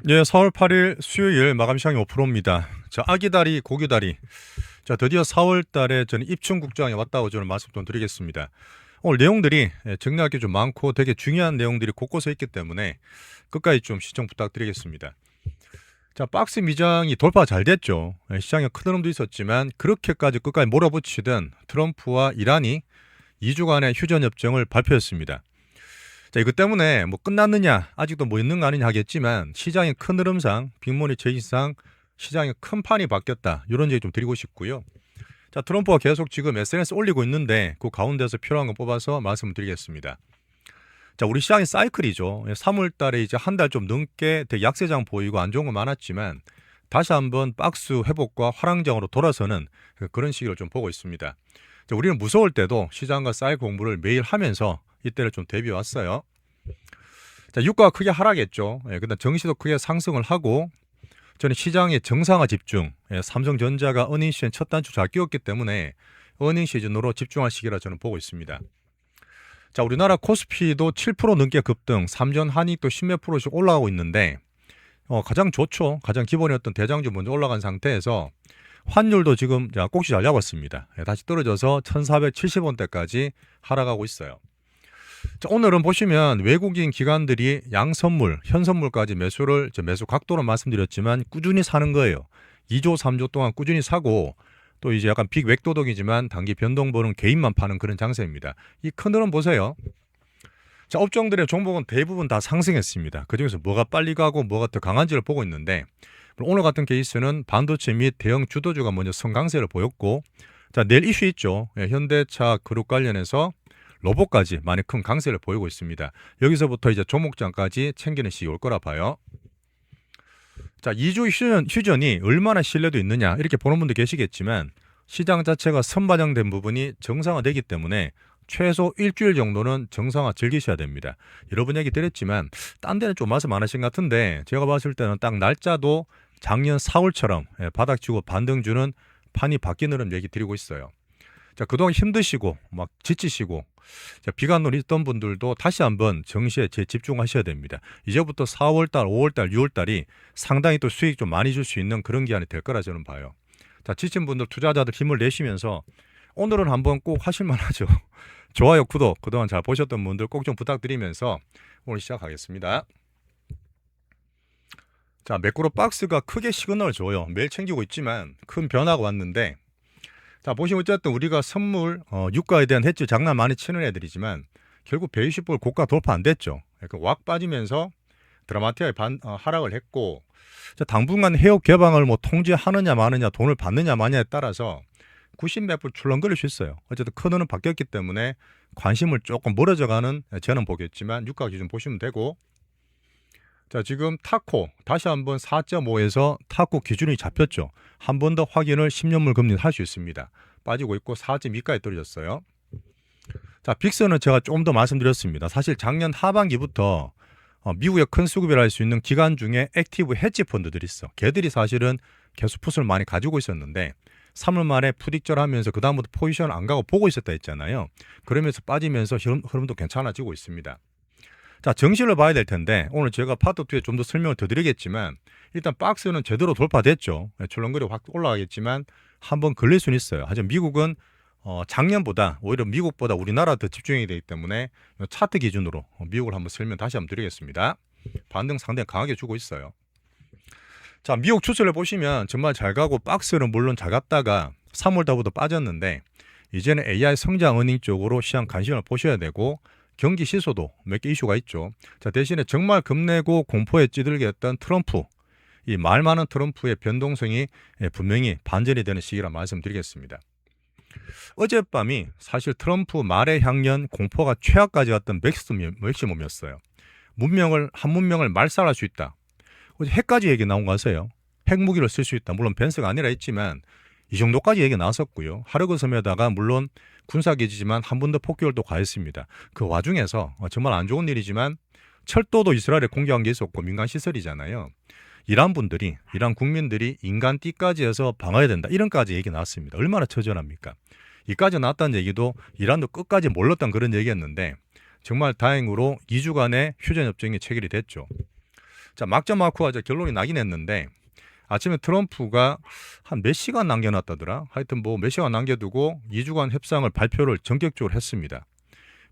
예, 4월 8일 수요일 마감 시장이 5%입니다. 자, 아기다리, 고기다리. 자, 드디어 4월 달에 저는 입춘국장에 왔다고 저는 말씀 좀 드리겠습니다. 오늘 내용들이 정리할 게 좀 많고 되게 중요한 내용들이 곳곳에 있기 때문에 끝까지 좀 시청 부탁드리겠습니다. 자, 박스 미장이 돌파 잘 됐죠. 시장에 큰 흐름도 있었지만 그렇게까지 끝까지 몰아붙이던 트럼프와 이란이 2주간의 휴전협정을 발표했습니다. 자, 이것 때문에 뭐 끝났느냐, 아직도 뭐 있는 거 아니냐 하겠지만 시장의 큰 흐름상, 빅머니 제시상 시장의 큰 판이 바뀌었다. 이런 얘기 좀 드리고 싶고요. 자, 트럼프가 계속 지금 SNS 올리고 있는데 그 가운데서 필요한 거 뽑아서 말씀을 드리겠습니다. 자, 우리 시장의 사이클이죠. 3월 달에 이제 한 달 좀 넘게 되게 약세장 보이고 안 좋은 거 많았지만 다시 한번 박스 회복과 화랑장으로 돌아서는 그런 시기를 좀 보고 있습니다. 자, 우리는 무서울 때도 시장과 사이클 공부를 매일 하면서 이때를 좀 대비해 왔어요. 자, 유가가 크게 하락했죠. 그다음 정시도 크게 상승을 하고 저는 시장의 정상화 집중, 삼성전자가 어닝 시즌 첫 단추 잘 끼웠기 때문에 어닝 시즌으로 집중할 시기라 저는 보고 있습니다. 자, 우리나라 코스피도 7% 넘게 급등, 삼전 한익도 10몇 프로씩 올라가고 있는데 가장 좋죠. 가장 기본이었던 대장주 먼저 올라간 상태에서 환율도 지금 꼭지 잘 잡았습니다. 다시 떨어져서 1470원대까지 하락하고 있어요. 자, 오늘은 보시면 외국인 기관들이 양선물, 현선물까지 매수 각도로 말씀드렸지만 꾸준히 사는 거예요. 2조, 3조 동안 꾸준히 사고 또 이제 약간 빅 웩도덕이지만 단기 변동 보는 개인만 파는 그런 장세입니다. 이 큰 흐름 보세요. 자, 업종들의 종목은 대부분 다 상승했습니다. 그중에서 뭐가 빨리 가고 뭐가 더 강한지를 보고 있는데 오늘 같은 케이스는 반도체 및 대형 주도주가 먼저 성강세를 보였고 자, 내일 이슈 있죠. 현대차 그룹 관련해서 로봇까지 많이 큰 강세를 보이고 있습니다. 여기서부터 이제 조목장까지 챙기는 시기 올 거라 봐요. 자, 2주 휴전이 얼마나 신뢰도 있느냐 이렇게 보는 분도 계시겠지만 시장 자체가 선반영된 부분이 정상화되기 때문에 최소 일주일 정도는 정상화 즐기셔야 됩니다. 여러 번 얘기 드렸지만 딴 데는 좀 말씀 안 하신 것 같은데 제가 봤을 때는 딱 날짜도 작년 4월처럼 바닥치고 반등 주는 판이 바뀌는 얘기 드리고 있어요. 자, 그동안 힘드시고 막 지치시고 자, 비관론이 있던 분들도 다시 한번 정시에 재집중하셔야 됩니다. 이제부터 4월달, 5월달, 6월달이 상당히 또 수익 좀 많이 줄 수 있는 그런 기간이 될 거라 저는 봐요. 자, 지친 분들, 투자자들 힘을 내시면서 오늘은 한번 꼭 하실만 하죠. 좋아요, 구독, 그동안 잘 보셨던 분들 꼭 좀 부탁드리면서 오늘 시작하겠습니다. 자, 매크로 박스가 크게 시그널을 줘요. 매일 챙기고 있지만 큰 변화가 왔는데 자, 보시면 어쨌든 우리가 선물, 유가에 대한 해지 장난 많이 치는 애들이지만 결국 120불 고가 돌파 안 됐죠. 그러니까 왁 빠지면서 드라마티아에 하락을 했고 자, 당분간 해역 개방을 뭐 통제하느냐 마느냐 돈을 받느냐 마냐에 따라서 90몇 불 출렁거릴 수 있어요. 어쨌든 큰 흐름은 바뀌었기 때문에 관심을 조금 멀어져가는 저는 보겠지만 유가 기준 보시면 되고 자, 지금 타코 다시 한번 4.5에서 타코 기준이 잡혔죠. 한 번 더 확인을 10년물 금리를 할 수 있습니다. 빠지고 있고 4.2까지 떨어졌어요. 자, 빅스는 제가 좀 더 말씀드렸습니다. 사실 작년 하반기부터 미국의 큰 수급이라 할 수 있는 기관 중에 액티브 헤지 펀드들이 있어. 걔들이 사실은 계속 풋을 많이 가지고 있었는데 3월 말에 푸딕절하면서 그다음부터 포지션을 안 가고 보고 있었다 했잖아요. 그러면서 빠지면서 흐름도 괜찮아지고 있습니다. 자, 정실을 봐야 될 텐데 오늘 제가 파트 2에 좀 더 설명을 더 드리겠지만 일단 박스는 제대로 돌파됐죠. 출렁거리 확 올라가겠지만 한번 걸릴 수는 있어요. 하지만 미국은 작년보다 오히려 미국보다 우리나라 더 집중이 되기 때문에 차트 기준으로 미국을 한번 설명 다시 한번 드리겠습니다. 반등 상당히 강하게 주고 있어요. 자, 미국 추세를 보시면 정말 잘 가고 박스는 물론 잘 갔다가 3월 달부터 빠졌는데 이제는 AI 성장 어닝 쪽으로 시장 관심을 보셔야 되고 경기 시소도 몇 개 이슈가 있죠. 자, 대신에 정말 겁내고 공포에 찌들게 했던 트럼프, 이 말 많은 트럼프의 변동성이 분명히 반전이 되는 시기라 말씀드리겠습니다. 어젯밤이 사실 트럼프 말의 향연 공포가 최악까지 갔던 맥시멈이었어요. 한 문명을 말살할 수 있다. 어제 핵까지 얘기 나온 거 아세요? 핵무기를 쓸 수 있다. 물론 벤스가 아니라 했지만 이 정도까지 얘기 나왔었고요. 하르그 섬에다가 물론 군사기지지만 한 번 더 폭격을 또 가했습니다. 그 와중에서 정말 안 좋은 일이지만 철도도 이스라엘에 공격한 게 있었고 민간 시설이잖아요. 이란 국민들이 인간 띠까지 해서 방어해야 된다. 이런까지 얘기 나왔습니다. 얼마나 처절합니까? 이까지 나왔다는 얘기도 이란도 끝까지 몰랐던 그런 얘기였는데 정말 다행으로 2주간의 휴전협정이 체결이 됐죠. 자, 막자 마쿠가 이제 결론이 나긴 했는데 아침에 트럼프가 한 몇 시간 남겨놨다더라. 하여튼 뭐 몇 시간 남겨두고 2주간 협상을 발표를 전격적으로 했습니다.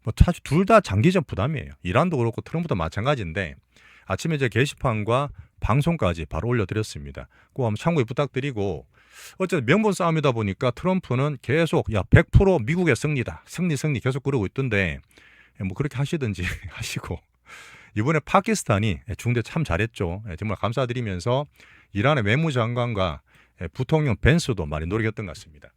뭐 사실 둘 다 장기적 부담이에요. 이란도 그렇고 트럼프도 마찬가지인데 아침에 이제 게시판과 방송까지 바로 올려드렸습니다. 그거 한번 참고해 부탁드리고 어쨌든 명분 싸움이다 보니까 트럼프는 계속 100% 미국의 승리다. 승리 계속 그러고 있던데 뭐 그렇게 하시든지 하시고 이번에 파키스탄이 중대 참 잘했죠. 정말 감사드리면서 이란의 외무장관과 부통령 벤스도 많이 노력했던 것 같습니다.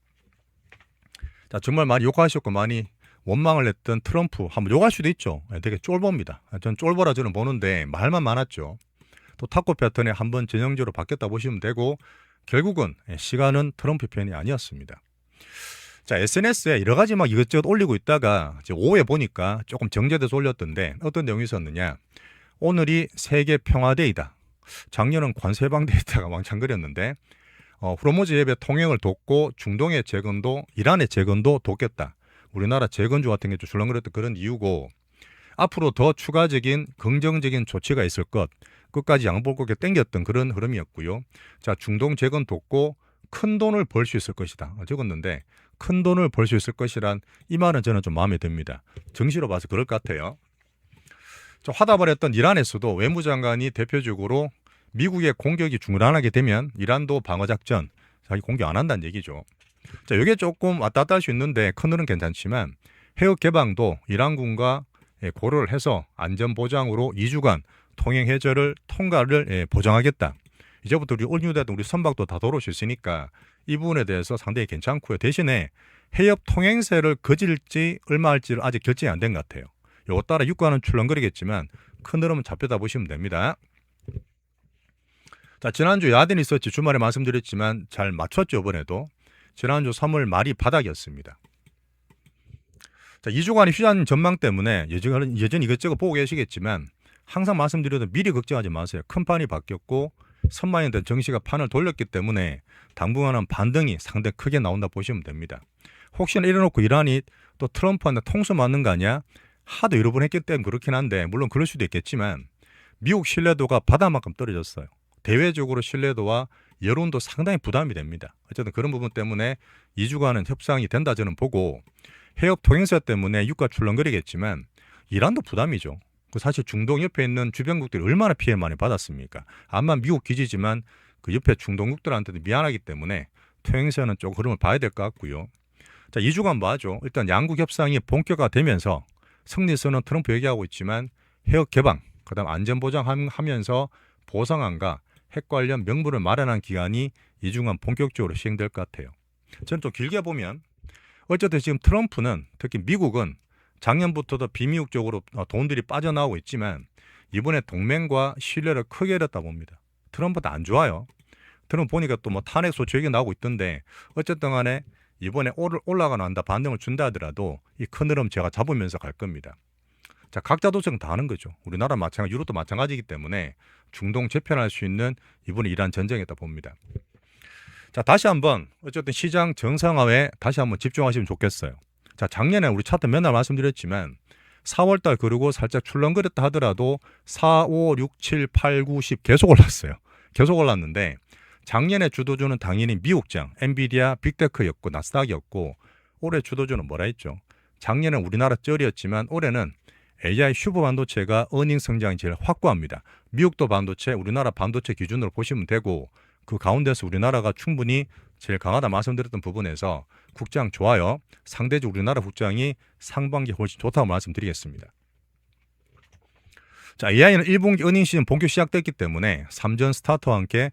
자, 정말 많이 욕하셨고 많이 원망을 했던 트럼프 한번 욕할 수도 있죠. 되게 쫄봅니다. 전 쫄보라 저는 보는데 말만 많았죠. 또 탁구 패턴에 한번 전형적으로 바뀌었다 보시면 되고 결국은 시간은 트럼프 편이 아니었습니다. 자, SNS에 여러 가지 막 이것저것 올리고 있다가 이제 오후에 보니까 조금 정제돼서 올렸던데 어떤 내용이 있었느냐. 오늘이 세계 평화데이다. 작년은 관세방데이다가 왕창거렸는데 후르무즈 해협의 통행을 돕고 중동의 재건도 이란의 재건도 돕겠다. 우리나라 재건주 같은 게 좀 출렁거렸던 그런 이유고 앞으로 더 추가적인 긍정적인 조치가 있을 것 끝까지 양볼 곱게 땡겼던 그런 흐름이었고요. 자, 중동 재건 돕고 큰 돈을 벌 수 있을 것이다 적었는데 큰 돈을 벌 수 있을 것이란 이 말은 저는 좀 마음에 듭니다. 정시로 봐서 그럴 것 같아요. 화답을 했던 이란에서도 외무장관이 대표적으로 미국의 공격이 중단하게 되면 이란도 방어작전 자기 공격 안 한다는 얘기죠. 자, 이게 조금 왔다 갔다 할 수 있는데 큰늘은 괜찮지만 해역 개방도 이란군과 고려를 해서 안전보장으로 2주간 통행 해저를 통과를 보장하겠다. 이제부터 우리 올뉴대도 우리 선박도 다 돌아올 수 있으니까 이 부분에 대해서 상당히 괜찮고요. 대신에 해협 통행세를 거질지 얼마 할지를 아직 결정이 안 된 것 같아요. 요거 따라 유가는 출렁거리겠지만 큰 흐름은 잡혀다 보시면 됩니다. 자, 지난주 야den 있었지 주말에 말씀드렸지만 잘 맞췄죠. 이번에도 지난주 3월 말이 바닥이었습니다. 자, 2주간의 휴전 전망 때문에 여전히 이것저것 보고 계시겠지만 항상 말씀드려도 미리 걱정하지 마세요. 큰 판이 바뀌었고 선망인된 정시가 판을 돌렸기 때문에 당분간은 반등이 상당히 크게 나온다 보시면 됩니다. 혹시나 이래놓고 이란이 또 트럼프한테 통수 맞는 거 아니야? 하도 여러 번 했기 때문에 그렇긴 한데 물론 그럴 수도 있겠지만 미국 신뢰도가 바다만큼 떨어졌어요. 대외적으로 신뢰도와 여론도 상당히 부담이 됩니다. 어쨌든 그런 부분 때문에 2주간은 협상이 된다 저는 보고 해협 통행세 때문에 유가 출렁거리겠지만 이란도 부담이죠. 사실 중동 옆에 있는 주변국들이 얼마나 피해 많이 받았습니까? 아마 미국 기지지만 그 옆에 중동국들한테도 미안하기 때문에 통행세는 조금 흐름을 봐야 될 것 같고요. 자, 2주간 봐죠. 일단 양국 협상이 본격화되면서 승리선은 트럼프 얘기하고 있지만 해역 개방, 그다음 안전보장하면서 보상안과 핵 관련 명분을 마련한 기간이 2주간 본격적으로 시행될 것 같아요. 저는 좀 길게 보면 어쨌든 지금 트럼프는 특히 미국은 작년부터도 비미국 쪽으로 돈들이 빠져나오고 있지만 이번에 동맹과 신뢰를 크게 잃었다 봅니다. 트럼프도 안 좋아요. 트럼프 보니까 또 뭐 탄핵 소추 얘기 나오고 있던데 어쨌든 간에 이번에 올라가나 한다 반등을 준다 하더라도 이 큰 흐름 제가 잡으면서 갈 겁니다. 자, 각자 도청 다 하는 거죠. 우리나라 마찬가지, 유럽도 마찬가지이기 때문에 중동 재편할 수 있는 이번에 이란 전쟁이다 봅니다. 자, 다시 한번 어쨌든 시장 정상화에 다시 한번 집중하시면 좋겠어요. 자, 작년에 우리 차트 맨날 말씀드렸지만 4월달 그러고 살짝 출렁거렸다 하더라도 4, 5, 6, 7, 8, 9, 10 계속 올랐어요. 계속 올랐는데 작년에 주도주는 당연히 미국장, 엔비디아, 빅테크였고 나스닥이었고 올해 주도주는 뭐라 했죠? 작년엔 우리나라 쩔이었지만 올해는 AI 슈퍼 반도체가 어닝 성장이 제일 확고합니다. 미국도 반도체, 우리나라 반도체 기준으로 보시면 되고 그 가운데서 우리나라가 충분히 제일 강하다 말씀드렸던 부분에서 국장 좋아요. 상대적으로 우리나라 국장이 상반기 훨씬 좋다고 말씀드리겠습니다. 자, AI는 1분기 어닝 시즌 본격 시작됐기 때문에 3전 스타터와 함께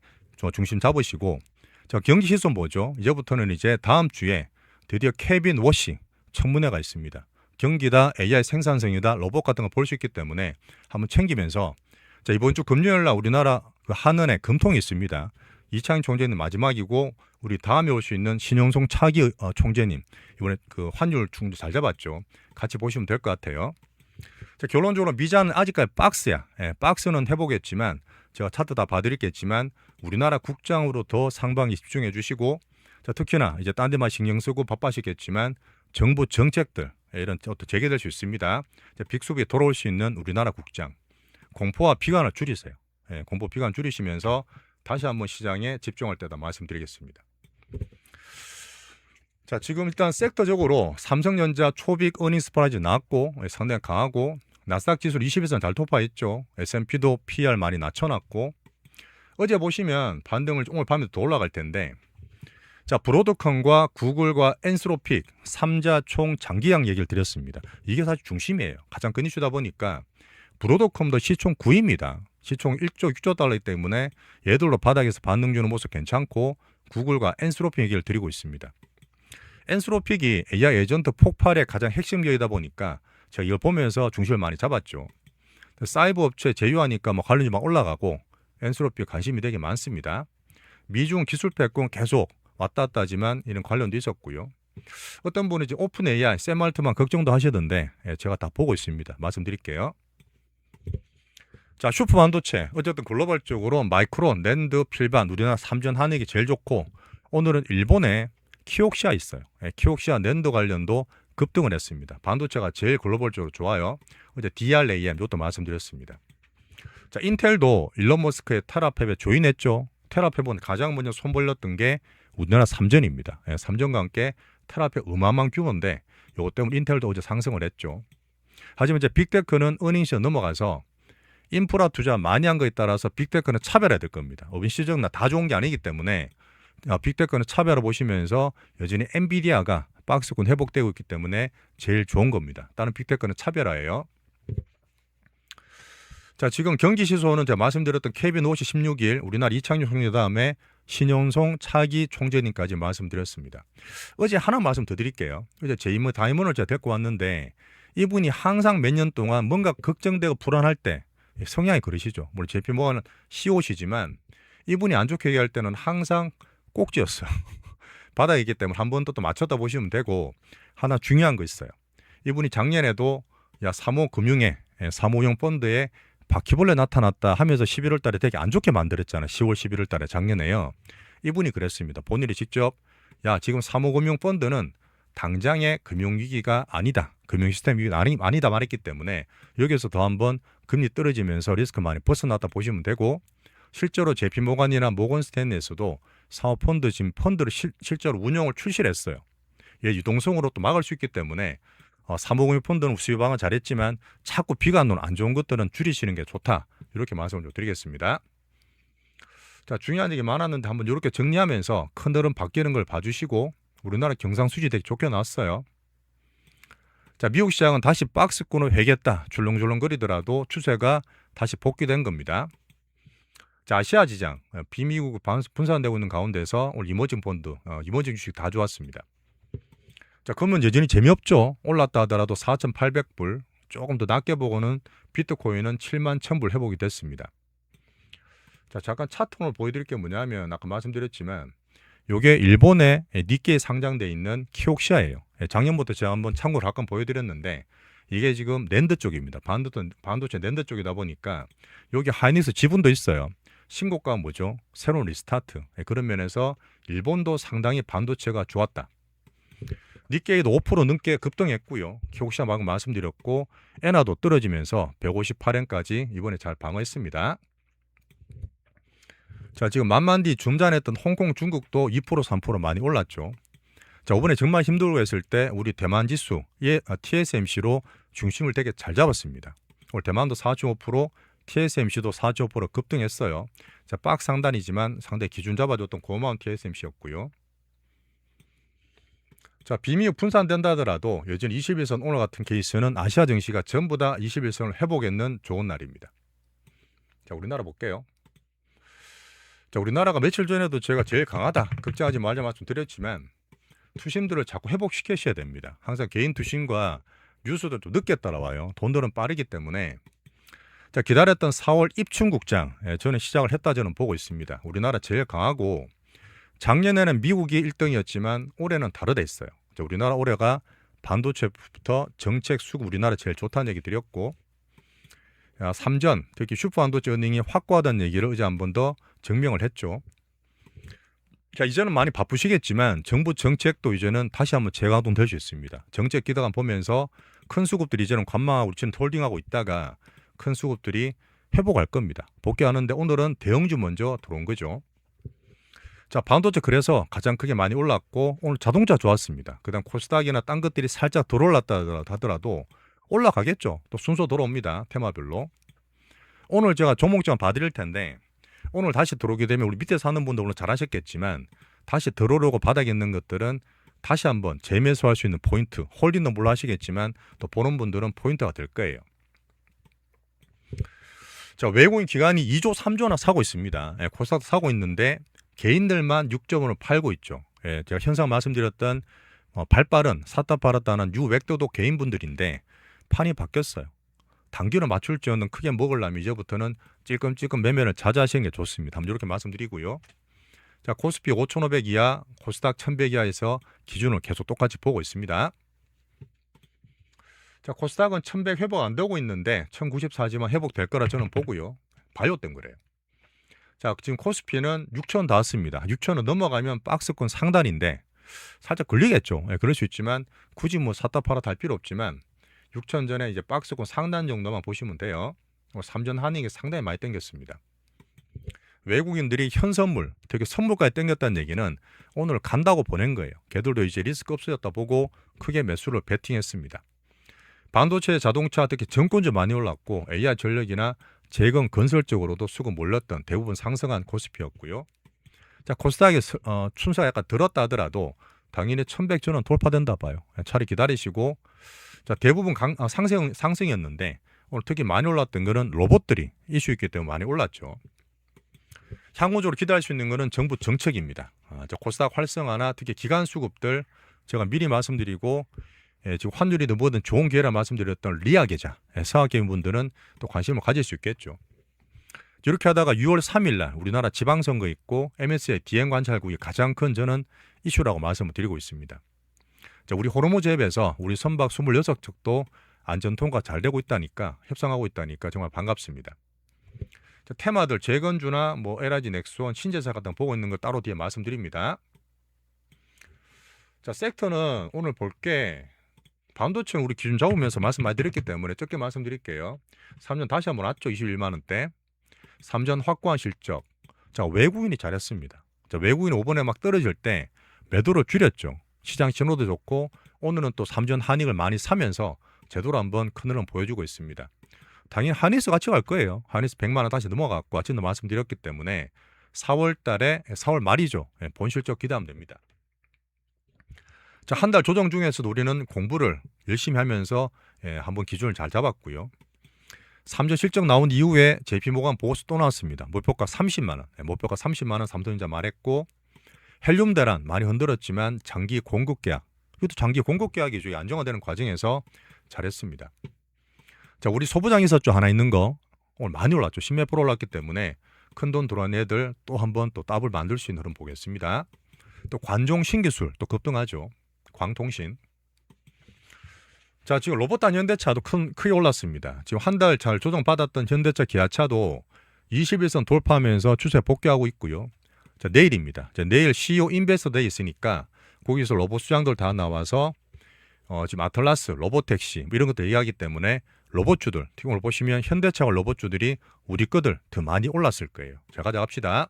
중심 잡으시고 자, 경기 시선 보죠. 이제부터는 이제 다음 주에 드디어 케빈 워시 청문회가 있습니다. 경기다, AI 생산성이다, 로봇 같은 거 볼 수 있기 때문에 한번 챙기면서 자, 이번 주 금요일 날 우리나라 그 한은에 금통이 있습니다. 이창희 총재님 마지막이고 우리 다음에 올 수 있는 신용송 차기 총재님 이번에 그 환율 충도 잘 잡았죠. 같이 보시면 될 것 같아요. 자, 결론적으로 미자는 아직까지 박스야. 박스는 해보겠지만 제가 차트 다 봐드리겠지만 우리나라 국장으로 더 상방에 집중해 주시고 자, 특히나 이제 딴 데만 신경 쓰고 바빠시겠지만 정부 정책들 이런 어떤 재개될 수 있습니다. 빅수비에 돌아올 수 있는 우리나라 국장 공포와 비관을 줄이세요. 공포 비관 줄이시면서 다시 한번 시장에 집중할 때다 말씀드리겠습니다. 자, 지금 일단 섹터적으로 삼성전자 초빅 어닝 스프라이즈 나왔고 상당히 강하고 나스닥 지수 20에서는 잘突破했죠. S&P도 PR 많이 낮춰놨고 어제 보시면 반등을 오늘 밤에도 더 올라갈 텐데 자, 브로드컴과 구글과 엔스로픽 3자 총 장기약 얘기를 드렸습니다. 이게 사실 중심이에요. 가장 큰 이슈다 보니까 브로드컴도 시총 9위입니다. 시총 1조 6조 달러이기 때문에 얘들로 바닥에서 반등 주는 모습 괜찮고 구글과 엔스로픽 얘기를 드리고 있습니다. 엔스로픽이 AI 에이전트 폭발의 가장 핵심 기업이다 보니까 제가 이걸 보면서 중심을 많이 잡았죠. 사이버 업체 제휴하니까 뭐 관련주 막 올라가고 엔스로픽 관심이 되게 많습니다. 미중 기술 패권 계속 왔다 갔다 하지만 이런 관련도 있었고요. 어떤 분이 이제 오픈 AI, 샘 알트만 걱정도 하시던데 제가 다 보고 있습니다. 말씀드릴게요. 자, 슈퍼 반도체 어쨌든 글로벌적으로 마이크론, 낸드, 필반 우리나라 3전 한액이 제일 좋고 오늘은 일본에 키옥시아 있어요. 키옥시아 낸드 관련도 급등을 했습니다. 반도체가 제일 글로벌적으로 좋아요. 어제 DRAM 이것도 말씀드렸습니다. 자, 인텔도 일론 머스크의 테라팹에 조인했죠. 테라팹은 가장 먼저 손 벌렸던 게 우리나라 3전입니다. 3전과 함께 테라팹 어마어마한 규모인데 이것 때문에 인텔도 어제 상승을 했죠. 하지만 이제 빅테크는 어닝시에 넘어가서 인프라 투자 많이 한 거에 따라서 빅테크는 차별해야 될 겁니다. 시정 다 좋은 게 아니기 때문에 빅테크는 차별을 보시면서 여전히 엔비디아가 박스권 회복되고 있기 때문에 제일 좋은 겁니다. 다른 빅테크는 차별화예요. 자, 지금 경기시소는 제가 말씀드렸던 KB 노시 16일 우리나라 이창용 총리 다음에 신영송 차기 총재님까지 말씀드렸습니다. 어제 하나 말씀 더 드릴게요. 이제 제이머 다이먼을 제가 데리고 왔는데 이분이 항상 몇 년 동안 뭔가 걱정되고 불안할 때 성향이 그러시죠. 물론 JP모건은 COC지만 이분이 안 좋게 얘기할 때는 항상 꼭지였어요. 바닥에 있기 때문에 한 번 또 맞췄다 보시면 되고 하나 중요한 거 있어요. 이분이 작년에도 사모금융에 사모용 펀드에 바퀴벌레 나타났다 하면서 11월 달에 되게 안 좋게 만들었잖아요. 10월 11월 달에 작년에요. 이분이 그랬습니다. 본인이 직접 지금 사모금융 펀드는 당장의 금융위기가 아니다. 금융시스템 위기가 아니다 말했기 때문에 여기서 더 한번 금리 떨어지면서 리스크 많이 벗어났다 보시면 되고 실제로 JP모건이나 모건 스탠리에서도 사모펀드 지금 펀드를 실제로 운용을 출시를 했어요. 유동성으로 또 막을 수 있기 때문에 사모금융 펀드는 수요 방어 잘했지만 자꾸 비관론 안 좋은 것들은 줄이시는 게 좋다. 이렇게 말씀을 좀 드리겠습니다. 자, 중요한 얘기 많았는데 한번 이렇게 정리하면서 큰 흐름 바뀌는 걸 봐주시고 우리나라 경상수지 되게 좋게 나왔어요. 자, 미국 시장은 다시 박스권을 회귀했다. 줄렁줄렁거리더라도 추세가 다시 복귀된 겁니다. 자, 아시아 지장 비미국 분산되고 있는 가운데서 오늘 이머징 펀드, 이머징 주식 다 좋았습니다. 자, 그러면 여전히 재미없죠. 올랐다 하더라도 4,800불 조금 더 낮게 보고는 비트코인은 71,000불 회복이 됐습니다. 자, 잠깐 차트를 보여드릴 게 뭐냐면 아까 말씀드렸지만 이게 일본의 니케이에 상장돼 있는 키옥시아예요. 작년부터 제가 한번 참고를 잠깐 보여드렸는데 이게 지금 낸드 쪽입니다. 반도체 낸드 쪽이다 보니까 여기 하이닉스 지분도 있어요. 신고가가 뭐죠? 새로운 리스타트. 그런 면에서 일본도 상당히 반도체가 좋았다. 니케이도 5% 넘게 급등했고요. 키옥시아 방금 말씀드렸고 엔화도 떨어지면서 158엔까지 이번에 잘 방어했습니다. 자, 지금 만만디 중단했던 홍콩, 중국도 2% 3% 많이 올랐죠. 자, 이번에 정말 힘들고 했을 때 우리 대만 지수의 TSMC로 중심을 되게 잘 잡았습니다. 오늘 대만도 4.5%, TSMC도 4.5% 급등했어요. 자, 박 상단이지만 상당히 기준 잡아줬던 고마운 TSMC였고요. 자, 비미국 분산된다 하더라도 여전히 21선 오늘 같은 케이스는 아시아 증시가 전부 다 21선을 회복했는 좋은 날입니다. 자, 우리나라 볼게요. 자, 우리나라가 며칠 전에도 제가 제일 강하다 걱정하지 말자 말씀드렸지만 투심들을 자꾸 회복시키셔야 됩니다. 항상 개인 투심과 뉴스도 좀 늦게 따라와요. 돈들은 빠르기 때문에. 자, 기다렸던 4월 입춘국장 저는 시작을 했다 저는 보고 있습니다. 우리나라 제일 강하고 작년에는 미국이 1등이었지만 올해는 다르다 했어요. 자, 우리나라 올해가 반도체부터 정책 수급 우리나라 제일 좋다는 얘기 드렸고 3전 특히 슈퍼반도체 어닝이 확고하다는 얘기를 어제 한 번 더 증명을 했죠. 자, 이제는 많이 바쁘시겠지만 정부 정책도 이제는 다시 한번 재가동 될 수 있습니다. 정책 기대감 보면서 큰 수급들이 이제는 관망하고 우리는 홀딩하고 있다가 큰 수급들이 회복할 겁니다. 복귀하는데 오늘은 대형주 먼저 들어온 거죠. 자, 반도체 그래서 가장 크게 많이 올랐고 오늘 자동차 좋았습니다. 그다음 코스닥이나 딴 것들이 살짝 덜 올랐다 하더라도 올라가겠죠. 또 순서 돌아옵니다. 테마별로. 오늘 제가 종목좀 봐드릴 텐데 오늘 다시 들어오게 되면 우리 밑에 사는 분들 오늘 잘하셨겠지만 다시 들어오려고 바닥에 있는 것들은 다시 한번 재매수할 수 있는 포인트, 홀딩도 물론 하시겠지만 또 보는 분들은 포인트가 될 거예요. 자, 외국인 기관이 2조, 3조나 사고 있습니다. 코스닥도 사고 있는데 개인들만 6점으로 팔고 있죠. 제가 현상 말씀드렸던 발빠른 샀다 팔았다는 유웹도도 개인분들인데 판이 바뀌었어요. 단기로 맞출지어는 크게 먹으려면 이제부터는 찔끔찔끔 매매를 자제하시는 게 좋습니다. 한번 이렇게 말씀드리고요. 자, 코스피 5,500 이하, 코스닥 1,100 이하에서 기준을 계속 똑같이 보고 있습니다. 자, 코스닥은 1,100 회복 안 되고 있는데 1,094지만 회복될 거라 저는 보고요. 바이오 때문에 그래요. 자, 지금 코스피는 6,000 닿았습니다. 6,000을 넘어가면 박스권 상단인데 살짝 걸리겠죠. 그럴 수 있지만 굳이 뭐 샀다 팔았다 할 필요 없지만 6,000 전에 이제 박스권 상단 정도만 보시면 돼요. 3전 한익이 상당히 많이 땡겼습니다. 외국인들이 현선물, 되게 선물까지 땡겼다는 얘기는 오늘 간다고 보낸 거예요. 걔들도 이제 리스크 없어졌다 보고 크게 매수를 베팅했습니다. 반도체, 자동차, 특히 증권주 많이 올랐고 AI 전력이나 재건 건설 쪽으로도 수급 몰렸던 대부분 상승한 코스피였고요. 자, 코스닥의 춘사가 약간 들었다 하더라도 당연히 1,100전은 돌파된다 봐요. 차례 기다리시고 자, 대부분 상승이었는데 오늘 특히 많이 올랐던 거는 로봇들이 이슈 있기 때문에 많이 올랐죠. 향후적으로 기대할 수 있는 것은 정부 정책입니다. 코스닥 활성화나 특히 기관 수급들 제가 미리 말씀드리고 지금 환율이든 뭐든 좋은 기회라 말씀드렸던 리아 계좌 사학개인분들은 또 관심을 가질 수 있겠죠. 이렇게 하다가 6월 3일 날 우리나라 지방선거 있고 MSCI DM 관찰국이 가장 큰 저는 이슈라고 말씀을 드리고 있습니다. 자, 우리 호르무즈앱에서 우리 선박 26척도 안전 통과 잘 되고 있다니까 협상하고 있다니까 정말 반갑습니다. 자, 테마들 재건주나 뭐 LIG 넥스원 신재사 같은 거 보고 있는 거 따로 뒤에 말씀드립니다. 자, 섹터는 오늘 볼게 반도체는 우리 기준 잡으면서 말씀 많이 드렸기 때문에 적게 말씀드릴게요. 3전 다시 한번 왔죠. 21만 원대. 3전 확고한 실적. 자, 외국인이 잘했습니다. 자, 외국인이 5번에 막 떨어질 때 매도를 줄였죠. 시장 신호도 좋고 오늘은 또 3전 한익을 많이 사면서 제대로 한번 큰 흐름 보여주고 있습니다. 당연히 한익스 같이 갈 거예요. 한익스 100만 원 다시 넘어갔고 아침도 말씀드렸기 때문에 4월 달에 4월 말이죠. 본 실적 기대하면 됩니다. 자, 한 달 조정 중에서도 우리는 공부를 열심히 하면서 한번 기준을 잘 잡았고요. 3전 실적 나온 이후에 JP모간 보고서 또 나왔습니다. 목표가 30만 원. 목표가 30만 원 삼성전자 말했고 헬륨 대란 많이 흔들었지만 장기 공급 계약. 이것도 장기 공급 계약이 좀 안정화되는 과정에서 잘했습니다. 자, 우리 소부장 있었죠. 하나 있는 거. 오늘 많이 올랐죠. 10몇 프로 올랐기 때문에 큰돈 들어온 애들 또 한번 또 더블 만들 수 있는 흐름 보겠습니다. 또 관종 신기술 또 급등하죠. 광통신. 자, 지금 로봇단 현대차도 크게 올랐습니다. 지금 한 달 잘 조정받았던 현대차 기아차도 21선 돌파하면서 추세 복귀하고 있고요. 자, 내일입니다. 자, 내일 CEO 인베스터 데이 있으니까 거기서 로봇 수장들 다 나와서 지금 아틀라스, 로봇택시 뭐 이런 것들 얘기하기 때문에 로봇주들, 지금 오늘 보시면 현대차와 로봇주들이 우리 거들 더 많이 올랐을 거예요. 자, 가져갑시다.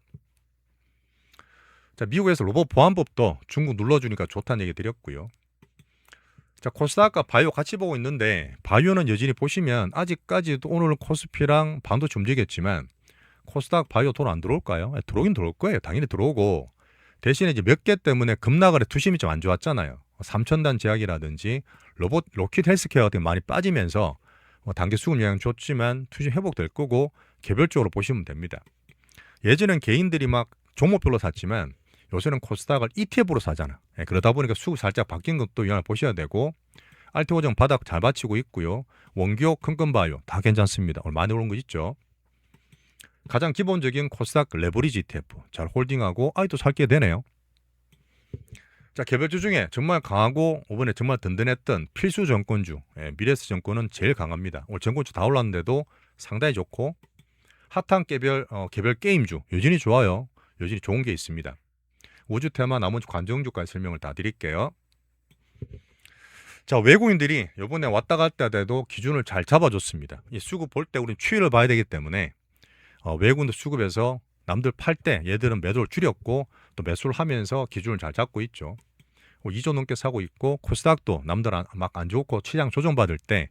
자, 미국에서 로봇 보안법도 중국 눌러주니까 좋다는 얘기 드렸고요. 자, 코스닥과 바이오 같이 보고 있는데 바이오는 여전히 보시면 아직까지도 오늘 코스피랑 반도체 움직였지만 코스닥 바이오 돈 안 들어올까요? 들어오긴 들어올 거예요. 당연히 들어오고 대신에 이제 몇 개 때문에 급락을 해 투심이 좀 안 좋았잖아요. 3,000단 제약이라든지 로킷 헬스케어 같은 게 많이 빠지면서 단기 수급 영향 줬지만 투심 회복될 거고 개별적으로 보시면 됩니다. 예전엔 개인들이 막 종목별로 샀지만 요새는 코스닥을 ETF로 사잖아. 그러다 보니까 수급 살짝 바뀐 것도 영향을 보셔야 되고 알테오정 바닥 잘 받치고 있고요. 원기옥, 큰건바이오 다 괜찮습니다. 오늘 많이 오른 거 있죠. 가장 기본적인 코스닥 레버리지 ETF 잘 홀딩하고 또 살게 되네요. 자, 개별주 중에 정말 강하고 이번에 정말 든든했던 필수 정권주 미래에셋 정권은 제일 강합니다. 오늘 정권주 다 올랐는데도 상당히 좋고 핫한 개별 게임주 여전히 좋아요. 여전히 좋은 게 있습니다. 우주 테마 나머지 관종주까지 설명을 다 드릴게요. 자, 외국인들이 이번에 왔다 갔다 해도 기준을 잘 잡아줬습니다. 이 수급 볼 때 우리는 추이를 봐야 되기 때문에 외국인도 수급해서 남들 팔 때 얘들은 매도를 줄였고 또 매수를 하면서 기준을 잘 잡고 있죠. 2조 넘게 사고 있고 코스닥도 남들 막 안 좋고 시장 조정받을 때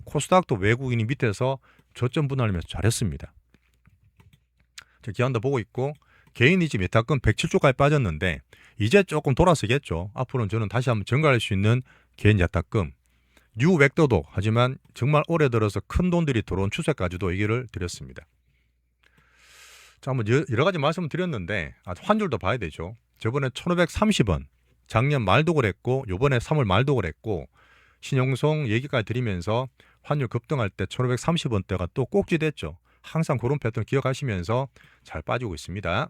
코스닥도 외국인이 밑에서 저점 분할하면서 잘했습니다. 기관도 보고 있고 개인이 지금 예탁금 107조까지 빠졌는데 이제 조금 돌아서겠죠. 앞으로는 저는 다시 한번 증가할 수 있는 개인 예탁금 뉴 벡터도 하지만 정말 올해 들어서 큰 돈들이 들어온 추세까지도 얘기를 드렸습니다. 자, 한번 여러 가지 말씀을 드렸는데 환율도 봐야 되죠. 저번에 1530원 작년 말도 그랬고 요번에 3월 말도 그랬고 신영송 얘기까지 드리면서 환율 급등할 때 1530원대가 또 꼭지됐죠. 항상 그런 패턴 기억하시면서 잘 빠지고 있습니다.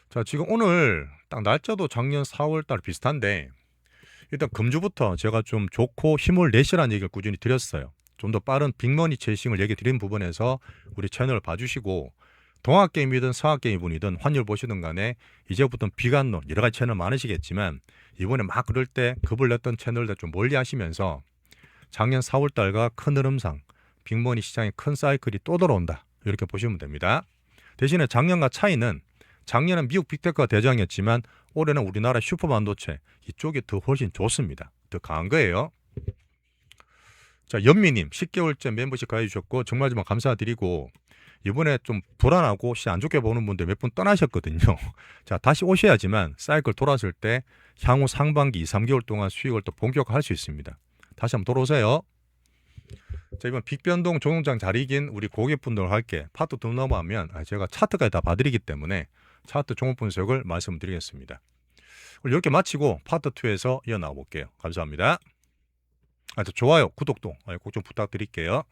자, 지금 오늘 딱 날짜도 작년 4월달 비슷한데 일단 금주부터 제가 좀 좋고 힘을 내시라는 얘기를 꾸준히 드렸어요. 좀 더 빠른 빅머니 체이싱을 얘기 드린 부분에서 우리 채널을 봐주시고 동학게임이든 서학게임이든 환율 보시든 간에 이제부터는 비관론 여러 가지 채널 많으시겠지만 이번에 막 그럴 때 급을 냈던 채널들 좀 멀리 하시면서 작년 4월달과 큰 흐름상 빅머니 시장에 큰 사이클이 또 들어온다 이렇게 보시면 됩니다. 대신에 작년과 차이는 작년은 미국 빅테크가 대장이었지만 올해는 우리나라 슈퍼반도체 이쪽이 더 훨씬 좋습니다. 더 강한 거예요. 자, 연미님 10개월째 멤버십 가입해 주셨고 정말 감사드리고 이번에 좀 불안하고 시장 안 좋게 보는 분들 몇 분 떠나셨거든요. 자, 다시 오셔야지만 사이클 돌았을 때 향후 상반기 2, 3개월 동안 수익을 또 본격화할 수 있습니다. 다시 한번 돌아오세요. 자, 이번 빅변동 조정장 잘 이긴 우리 고객분들 할게 파트 2 넘어가면 제가 차트까지 다 봐드리기 때문에 차트 종목 분석을 말씀드리겠습니다. 이렇게 마치고 파트 2에서 이어나가 볼게요. 감사합니다. 좋아요, 구독도 꼭 좀 부탁드릴게요.